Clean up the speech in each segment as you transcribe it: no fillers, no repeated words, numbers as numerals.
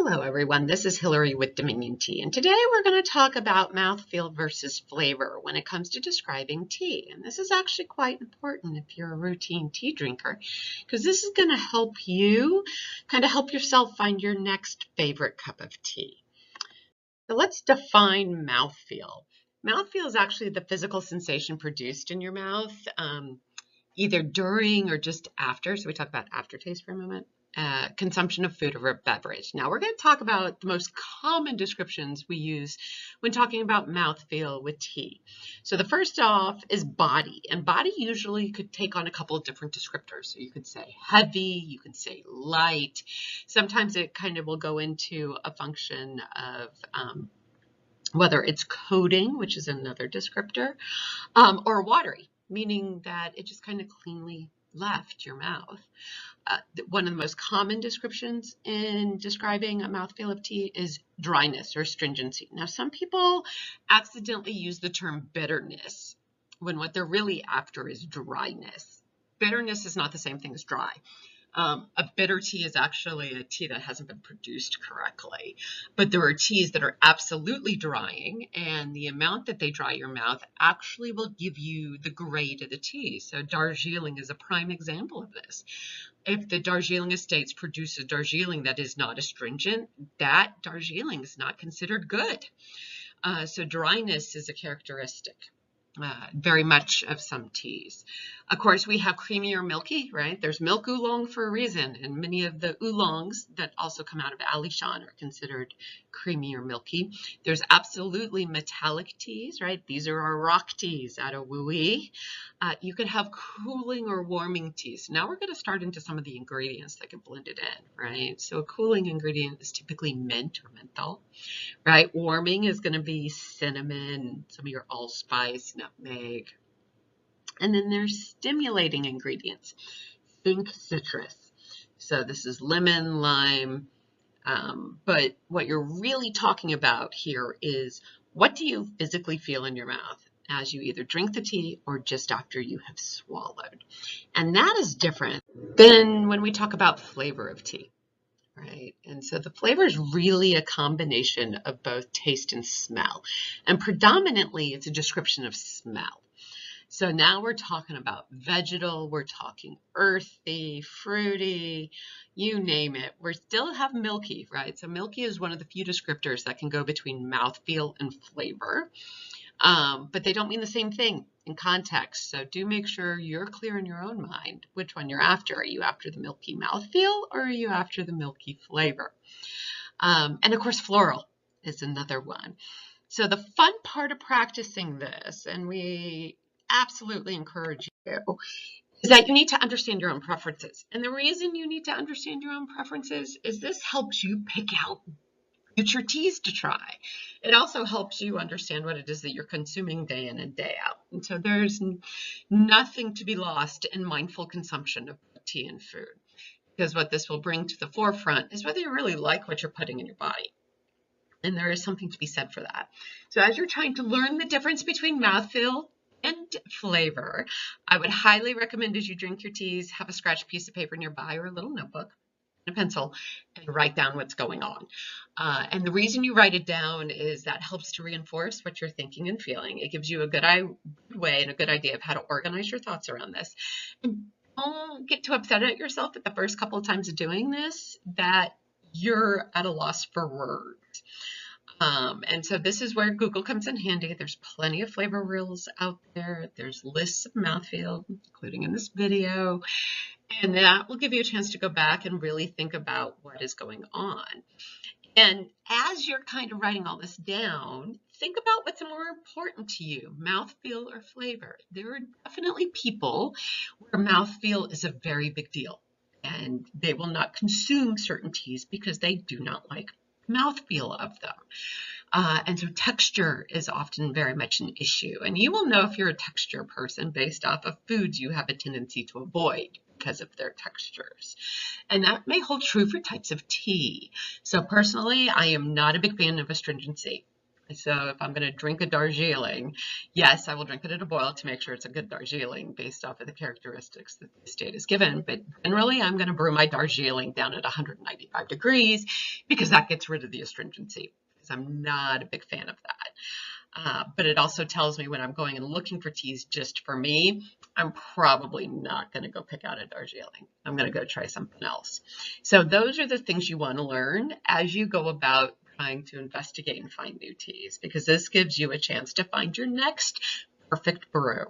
Hello everyone, this is Hillary with Dominion Tea, and today we're going to talk about mouthfeel versus flavor when it comes to describing tea. And this is actually quite important if you're a routine tea drinker, because this is going to help you help yourself find your next favorite cup of tea. So let's define mouthfeel. Mouthfeel is actually the physical sensation produced in your mouth, either during or just after. So we talk about aftertaste for a moment. Consumption of food or a beverage. Now we're going to talk about the most common descriptions we use when talking about mouthfeel with tea. So the first off is body, and body usually could take on a couple of different descriptors. So you could say heavy, you can say light. Sometimes it will go into a function of whether it's coating, which is another descriptor, or watery, meaning that it just cleanly left your mouth. One of the most common descriptions in describing a mouthfeel of tea is dryness or astringency. Now, some people accidentally use the term bitterness when what they're really after is dryness. Bitterness is not the same thing as dry. A bitter tea is actually a tea that hasn't been produced correctly. But there are teas that are absolutely drying, and the amount that they dry your mouth actually will give you the grade of the tea. So Darjeeling is a prime example of this. If the Darjeeling estates produce a Darjeeling that is not astringent, that Darjeeling is not considered good. So dryness is a characteristic very much of some teas. Of course, we have creamy or milky, right? There's milk oolong for a reason, and many of the oolongs that also come out of Alishan are considered creamy or milky. There's absolutely metallic teas, right? These are our rock teas out of Wui. You could have cooling or warming teas. Now we're going to start into some of the ingredients that get blended in, right? So a cooling ingredient is typically mint or menthol, right? Warming is going to be cinnamon, some of your allspice, nutmeg. And then there's stimulating ingredients. Think citrus. So this is lemon, lime. But what you're really talking about here is, what do you physically feel in your mouth as you either drink the tea or just after you have swallowed? And that is different than when we talk about flavor of tea. Right. And so the flavor is really a combination of both taste and smell. And predominantly, it's a description of smell. So now we're talking about vegetal, we're talking earthy, fruity, you name it. We still have milky, right? So milky is one of the few descriptors that can go between mouthfeel and flavor. But they don't mean the same thing in context. So do make sure you're clear in your own mind which one you're after. Are you after the milky mouthfeel, or are you after the milky flavor? And of course, floral is another one. So the fun part of practicing this, and we absolutely encourage you, is that you need to understand your own preferences. And the reason you need to understand your own preferences is this helps you pick out future teas to try. It also helps you understand what it is that you're consuming day in and day out. And so there's nothing to be lost in mindful consumption of tea and food, because what this will bring to the forefront is whether you really like what you're putting in your body. And there is something to be said for that. So as you're trying to learn the difference between mouthfeel and flavor, I would highly recommend, as you drink your teas, have a scratch piece of paper nearby or a little notebook and a pencil, and write down what's going on. And the reason you write it down is that helps to reinforce what you're thinking and feeling. It gives you a good way and a good idea of how to organize your thoughts around this. And don't get too upset at yourself at the first couple of times of doing this that you're at a loss for words. And so this is where Google comes in handy. There's plenty of flavor reels out there. There's lists of mouthfeel, including in this video. And that will give you a chance to go back and really think about what is going on. And as you're writing all this down, think about what's more important to you, mouthfeel or flavor. There are definitely people where mouthfeel is a very big deal, and they will not consume certain teas because they do not like mouthfeel of them. And so texture is often very much an issue. And you will know if you're a texture person based off of foods you have a tendency to avoid because of their textures. And that may hold true for types of tea. So personally, I am not a big fan of astringency. So if I'm going to drink a Darjeeling, yes, I will drink it at a boil to make sure it's a good Darjeeling based off of the characteristics that the state is given. But generally, I'm going to brew my Darjeeling down at 195 degrees because that gets rid of the astringency, because I'm not a big fan of that. But it also tells me when I'm going and looking for teas just for me, I'm probably not going to go pick out a Darjeeling. I'm going to go try something else. So those are the things you want to learn as you go about trying to investigate and find new teas, because this gives you a chance to find your next perfect brew.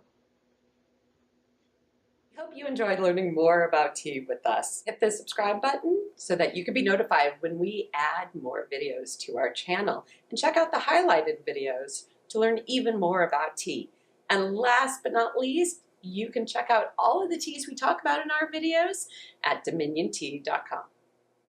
We hope you enjoyed learning more about tea with us. Hit the subscribe button so that you can be notified when we add more videos to our channel. And check out the highlighted videos to learn even more about tea. And last but not least, you can check out all of the teas we talk about in our videos at dominiontea.com.